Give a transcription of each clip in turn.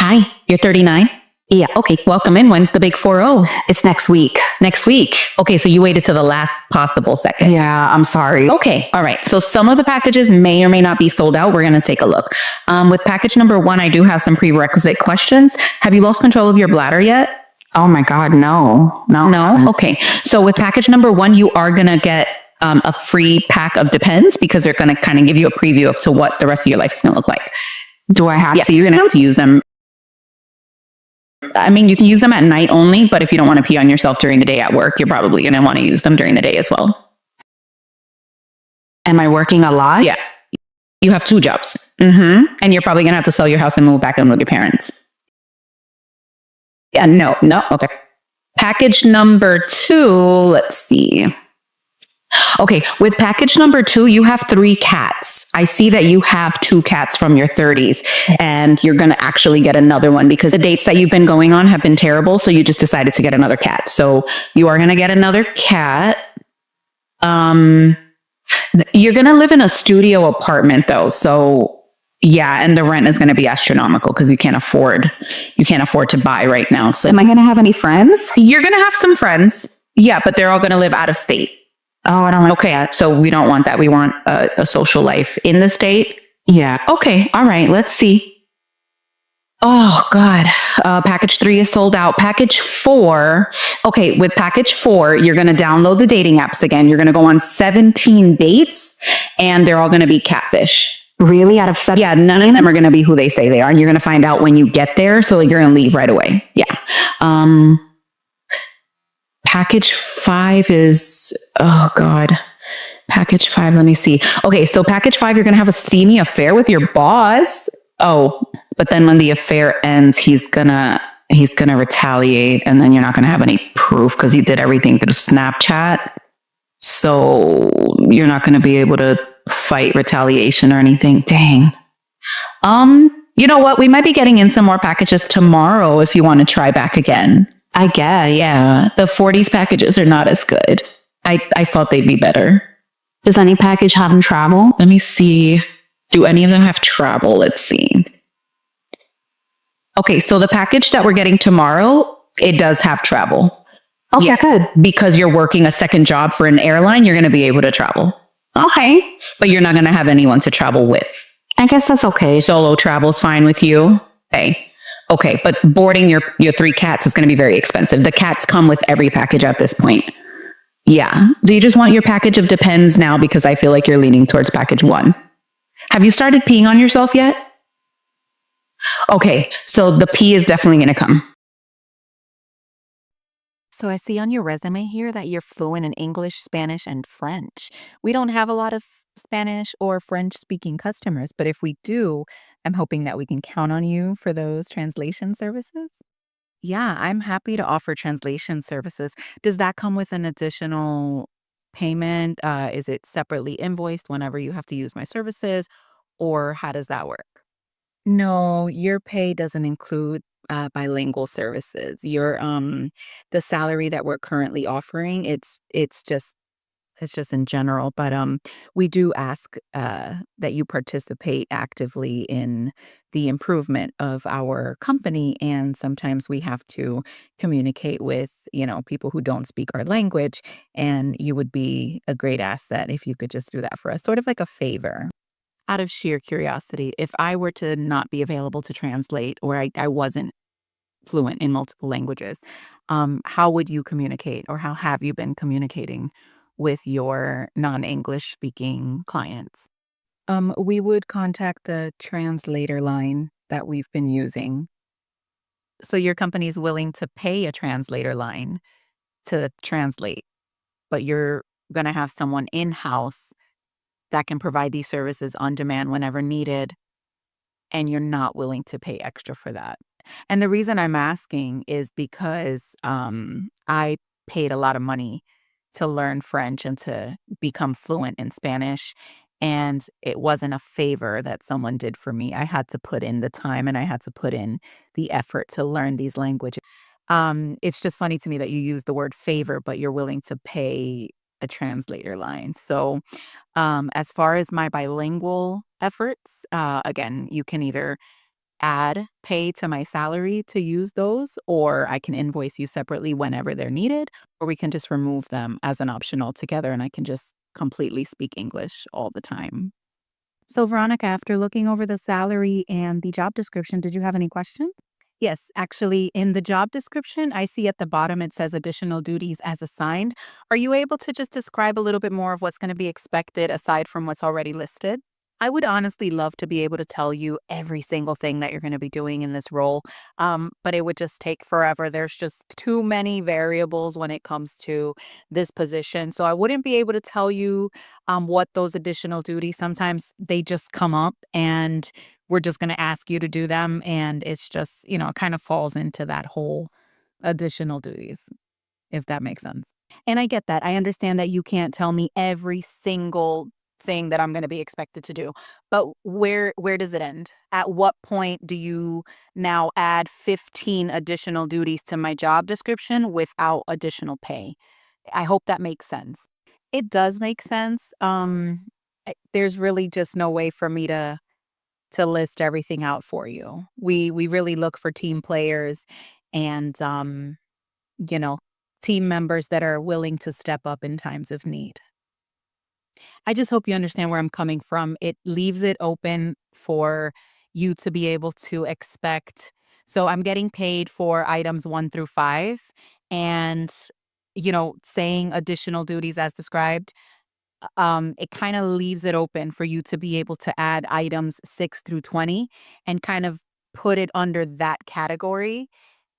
Hi, you're 39? Yeah. Okay, welcome in. When's the big 4-0? It's next week. Next week. Okay, so you waited to the last possible second. Yeah, I'm sorry. Okay, all right. So some of the packages may or may not be sold out. We're going to take a look. With package number 1, I do have some prerequisite questions. Have you lost control of your bladder yet? Oh my God, no. No? Okay. So with package number 1, you are going to get a free pack of Depends because they're going to kind of give you a preview of to what the rest of your life is going to look like. Do I have Yeah, to? so you're going to have to use them. I mean, you can use them at night only, but if you don't want to pee on yourself during the day at work, you're probably going to want to use them during the day as well. Am I working a lot? Yeah. You have 2 jobs. And you're probably going to have to sell your house and move back in with your parents. Yeah, no. Okay. Package number 2, let's see. Okay, with package number 2, you have 3 cats. I see that you have 2 cats from your 30s, and you're going to actually get another one because the dates that you've been going on have been terrible. So you just decided to get another cat. So you are going to get another cat. You're going to live in a studio apartment though. So yeah, and the rent is going to be astronomical because you can't afford to buy right now. So Am I going to have any friends? you're going to have some friends. Yeah, but they're all going to live out of state. Oh, I don't like. Okay, so we don't want that. We want a social life in the state. Yeah. Okay, all right, let's see. Oh, God. Package 3 is sold out. Package 4. Okay, with package 4, you're going to download the dating apps again. You're going to go on 17 dates, and they're all going to be catfish. Really? Out of 7? Yeah, none of them are going to be who they say they are. And you're going to find out when you get there. So like, you're going to leave right away. Yeah. Package 5 is, oh God. Package 5, let me see. Okay, so package 5, you're going to have a steamy affair with your boss. Oh, but then when the affair ends, he's gonna retaliate, and then you're not going to have any proof because you did everything through Snapchat. So you're not going to be able to fight retaliation or anything. Dang. You know what? We might be getting in some more packages tomorrow if you want to try back again. I guess, yeah. The 40s packages are not as good. I thought they'd be better. Does any package have travel? Let me see. Do any of them have travel? Let's see. Okay, so the package that we're getting tomorrow, it does have travel. Okay, yeah, good. Because you're working a second job for an airline, you're going to be able to travel. Okay. But you're not going to have anyone to travel with. I guess that's okay. Solo travel's fine with you? Okay, but boarding your 3 cats is going to be very expensive. The cats come with every package at this point. Yeah. Do you just want your package of Depends now because I feel like you're leaning towards package 1? Have you started peeing on yourself yet? Okay, so the pee is definitely going to come. So I see on your resume here that you're fluent in English, Spanish, and French. We don't have a lot of Spanish or French speaking customers, but if we do, I'm hoping that we can count on you for those translation services. Yeah, I'm happy to offer translation services. Does that come with an additional payment? Is it separately invoiced whenever you have to use my services, or how does that work? No, your pay doesn't include bilingual services. Your the salary that we're currently offering, it's just in general, but we do ask that you participate actively in the improvement of our company, and sometimes we have to communicate with people who don't speak our language, and you would be a great asset if you could just do that for us, sort of like a favor. Out of sheer curiosity, if I were to not be available to translate, or I wasn't fluent in multiple languages, how would you communicate, or how have you been communicating with your non-English speaking clients? We would contact the translator line that we've been using. So your company's willing to pay a translator line to translate, but you're going to have someone in-house that can provide these services on demand whenever needed, and you're not willing to pay extra for that. And the reason I'm asking is because I paid a lot of money to learn French and to become fluent in Spanish. And it wasn't a favor that someone did for me. I had to put in the time and I had to put in the effort to learn these languages. It's just funny to me that you use the word favor, but you're willing to pay a translator line. So, as far as my bilingual efforts, again, you can either add pay to my salary to use those, or I can invoice you separately whenever they're needed, or we can just remove them as an option altogether and I can just completely speak English all the time. So, Veronica, after looking over the salary and the job description, did you have any questions? Yes, actually, in the job description, I see at the bottom it says additional duties as assigned. Are you able to just describe a little bit more of what's going to be expected aside from what's already listed? I would honestly love to be able to tell you every single thing that you're going to be doing in this role, but it would just take forever. There's just too many variables when it comes to this position. So I wouldn't be able to tell you what those additional duties, sometimes they just come up and we're just going to ask you to do them. And it's just, it kind of falls into that whole additional duties, if that makes sense. And I get that. I understand that you can't tell me every single thing that I'm going to be expected to do. But where does it end? At what point do you now add 15 additional duties to my job description without additional pay? I hope that makes sense. It does make sense. There's really just no way for me to list everything out for you. We really look for team players and you know, team members that are willing to step up in times of need. I just hope you understand where I'm coming from. It leaves it open for you to be able to expect. So I'm getting paid for items 1 through 5 and, saying additional duties as described. It kind of leaves it open for you to be able to add items 6 through 20 and kind of put it under that category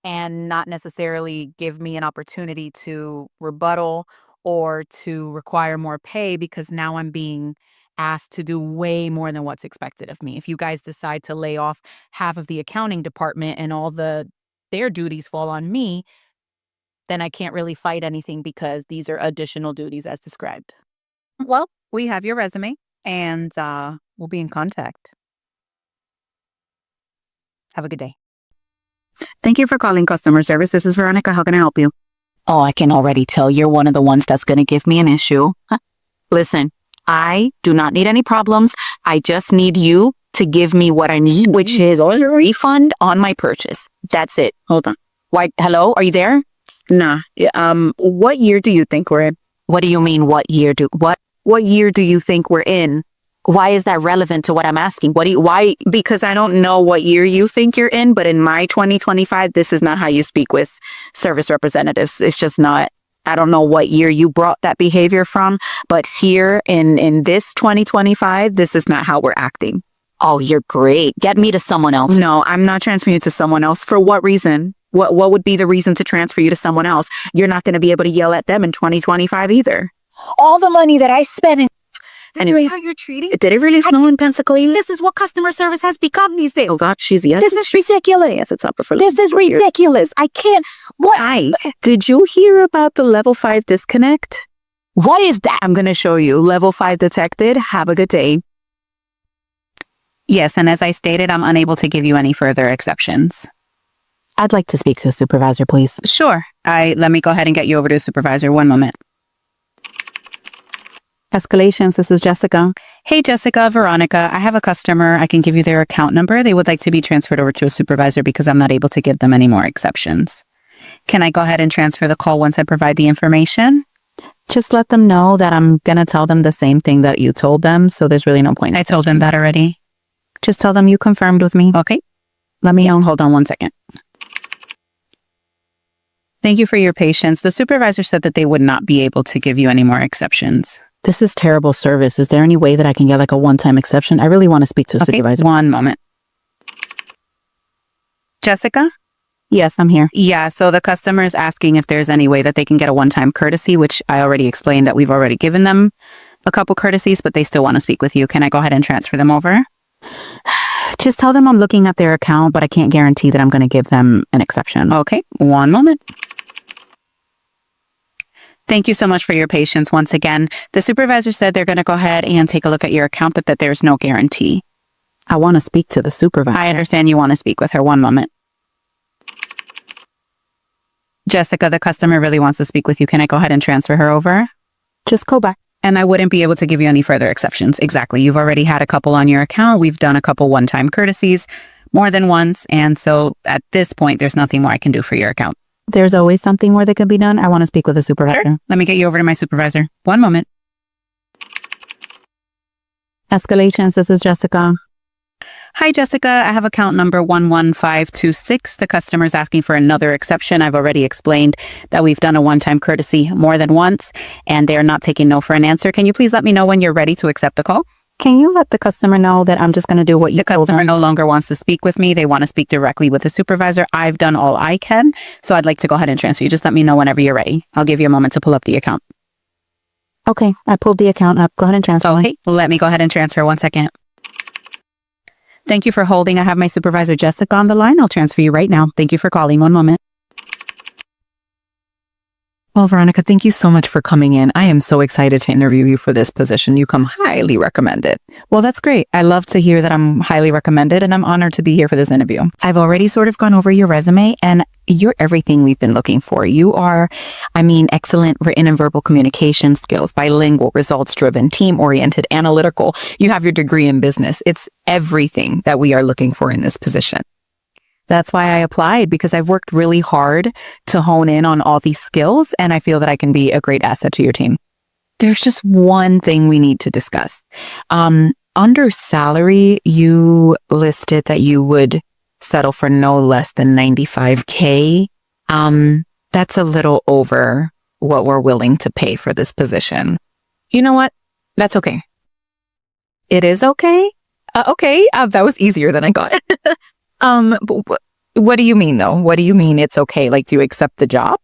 and not necessarily give me an opportunity to rebuttal or to require more pay because now I'm being asked to do way more than what's expected of me. If you guys decide to lay off half of the accounting department and all their duties fall on me, then I can't really fight anything because these are additional duties as described. Well, we have your resume and we'll be in contact. Have a good day. Thank you for calling customer service. This is Veronica. How can I help you? Oh, I can already tell you're one of the ones that's going to give me an issue. Listen, I do not need any problems. I just need you to give me what I need, which is a refund on my purchase. That's it. Hold on. Why? Hello? Are you there? Nah. What year do you think we're in? What do you mean? What year do you think we're in? Why is that relevant to what I'm asking? Why? Because I don't know what year you think you're in, but in my 2025, this is not how you speak with service representatives. It's just not. I don't know what year you brought that behavior from, but here in this 2025, this is not how we're acting. Oh, you're great. Get me to someone else. No, I'm not transferring you to someone else. For what reason? What would be the reason to transfer you to someone else? You're not going to be able to yell at them in 2025 either. All the money that I spent in. Anyway, How you're treating? did it really snow in Pensacola? This is what customer service has become these days. Oh God, she's yes. This is ridiculous. Yes, it's upper for This is ridiculous. I can't. What? Hi. Did you hear about the level 5 disconnect? What is that? I'm going to show you. Level 5 detected. Have a good day. Yes, and as I stated, I'm unable to give you any further exceptions. I'd like to speak to a supervisor, please. Sure. Let me go ahead and get you over to a supervisor. One moment. Escalations, this is Jessica. Hey, Jessica, Veronica, I have a customer. I can give you their account number. They would like to be transferred over to a supervisor because I'm not able to give them any more exceptions. Can I go ahead and transfer the call once I provide the information? Just let them know that I'm going to tell them the same thing that you told them, so there's really no point. I told them that already. Just tell them you confirmed with me. Okay. Let me know. Hold on 1 second. Thank you for your patience. The supervisor said that they would not be able to give you any more exceptions. This is terrible service. Is there any way that I can get like a one-time exception? I really want to speak to a supervisor. One moment. Jessica? Yes, I'm here. Yeah, so the customer is asking if there's any way that they can get a one-time courtesy, which I already explained that we've already given them a couple courtesies, but they still want to speak with you. Can I go ahead and transfer them over? Just tell them I'm looking at their account, but I can't guarantee that I'm going to give them an exception. Okay, one moment. Thank you so much for your patience once again. The supervisor said they're going to go ahead and take a look at your account, but that there's no guarantee. I want to speak to the supervisor. I understand you want to speak with her. One moment. Jessica, the customer really wants to speak with you. Can I go ahead and transfer her over? Just go back. And I wouldn't be able to give you any further exceptions. Exactly. You've already had a couple on your account. We've done a couple one-time courtesies. more than once. And so at this point, there's nothing more I can do for your account. There's always something more that can be done. I want to speak with a supervisor. Sure. Let me get you over to my supervisor. One moment. Escalations, this is Jessica. Hi, Jessica. I have account number 11526. The customer's asking for another exception. I've already explained that we've done a one-time courtesy more than once, and they're not taking no for an answer. Can you please let me know when you're ready to accept the call? Can you let the customer know that I'm just going to do what you The told customer them? no longer wants to speak with me. They want to speak directly with the supervisor. I've done all I can, so I'd like to go ahead and transfer you. Just let me know whenever you're ready. I'll give you a moment to pull up the account. Okay, I pulled the account up. Go ahead and transfer. Okay, let me go ahead and transfer. 1 second. Thank you for holding. I have my supervisor, Jessica, on the line. I'll transfer you right now. Thank you for calling. 1 moment. Well, Veronica, thank you so much for coming in. I am so excited to interview you for this position. You come highly recommended. Well, that's great. I love to hear that I'm highly recommended, and I'm honored to be here for this interview. I've already sort of gone over your resume, and you're everything we've been looking for. You are, excellent written and verbal communication skills, bilingual, results-driven, team-oriented, analytical. You have your degree in business. It's everything that we are looking for in this position. That's why I applied, because I've worked really hard to hone in on all these skills, and I feel that I can be a great asset to your team. There's just one thing we need to discuss. Under salary, you listed that you would settle for no less than $95K. That's a little over what we're willing to pay for this position. You know what? That's okay. It is okay? Okay. That was easier than I got. What do you mean though? What do you mean it's okay? Like, do you accept the job?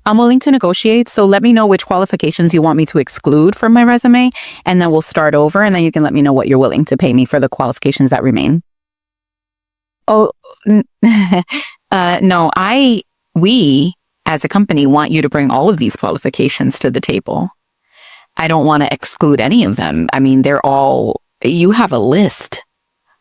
I'm willing to negotiate. So let me know which qualifications you want me to exclude from my resume, and then we'll start over, and then you can let me know what you're willing to pay me for the qualifications that remain. Oh, no, we as a company want you to bring all of these qualifications to the table. I don't want to exclude any of them. You have a list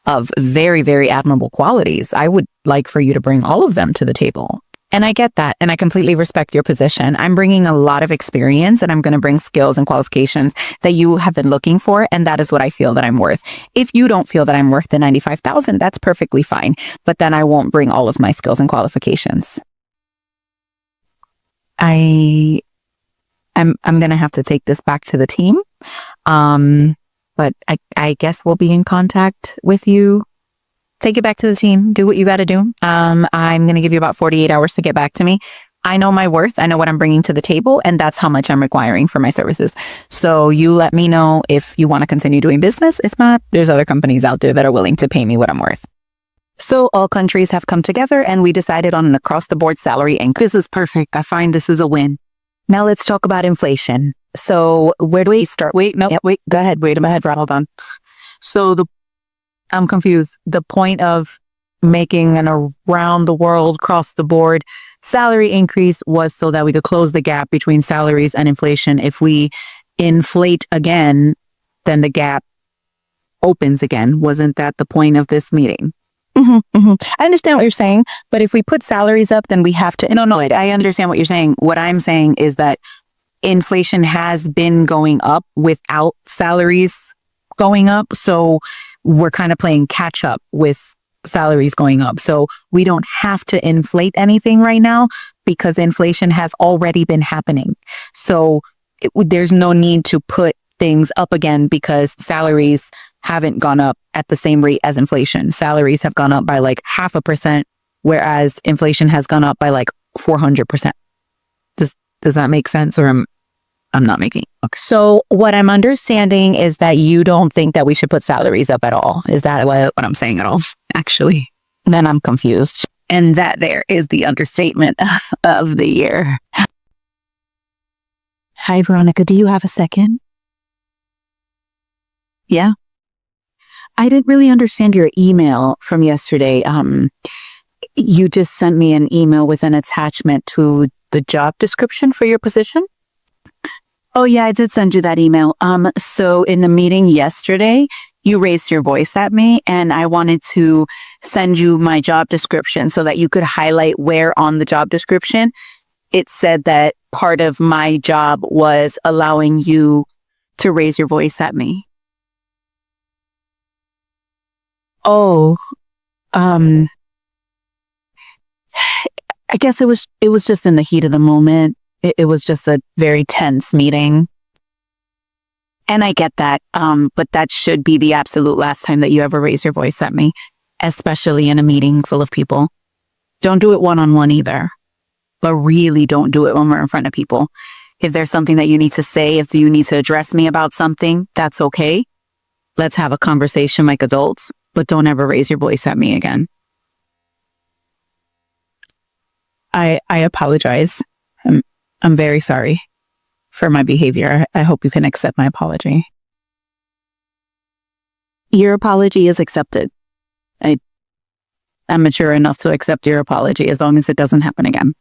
of very, very admirable qualities. I would like for you to bring all of them to the table. And I get that. And I completely respect your position. I'm bringing a lot of experience, and I'm going to bring skills and qualifications that you have been looking for. And that is what I feel that I'm worth. If you don't feel that I'm worth the $95,000, that's perfectly fine. But then I won't bring all of my skills and qualifications. I'm going to have to take this back to the team. But I guess we'll be in contact with you. Take it back to the team. Do what you got to do. I'm going to give you about 48 hours to get back to me. I know my worth. I know what I'm bringing to the table, and that's how much I'm requiring for my services. So you let me know if you want to continue doing business. If not, there's other companies out there that are willing to pay me what I'm worth. So all countries have come together, and we decided on an across-the-board salary increase. This is perfect. I find this is a win. Now let's talk about inflation. So where do we start? Wait, go ahead. Wait a minute, hold on. So I'm confused. The point of making an around the world, across the board salary increase was so that we could close the gap between salaries and inflation. If we inflate again, then the gap opens again. Wasn't that the point of this meeting? I understand what you're saying, but if we put salaries up, then we have to. No, I understand what you're saying. What I'm saying is that inflation has been going up without salaries going up. So we're kind of playing catch up with salaries going up. So we don't have to inflate anything right now because inflation has already been happening. So there's no need to put things up again because salaries haven't gone up at the same rate as inflation. Salaries have gone up by like 0.5%, whereas inflation has gone up by like 400%. Does that make sense, or I'm not making? Okay. So what I'm understanding is that you don't think that we should put salaries up at all. Is that what I'm saying at all? Actually, then I'm confused. And that there is the understatement of the year. Hi, Veronica. Do you have a second? Yeah. I didn't really understand your email from yesterday. You just sent me an email with an attachment to the job description for your position. Oh yeah, I did send you that email. So in the meeting yesterday, you raised your voice at me and I wanted to send you my job description so that you could highlight where on the job description it said that part of my job was allowing you to raise your voice at me. Oh, I guess it was just in the heat of the moment. It was just a very tense meeting. And I get that. But that should be the absolute last time that you ever raise your voice at me, especially in a meeting full of people. Don't do it one-on-one either, but really don't do it when we're in front of people. If there's something that you need to say, if you need to address me about something, that's okay. Let's have a conversation like adults, but don't ever raise your voice at me again. I apologize. I'm very sorry for my behavior. I hope you can accept my apology. Your apology is accepted. I'm mature enough to accept your apology as long as it doesn't happen again.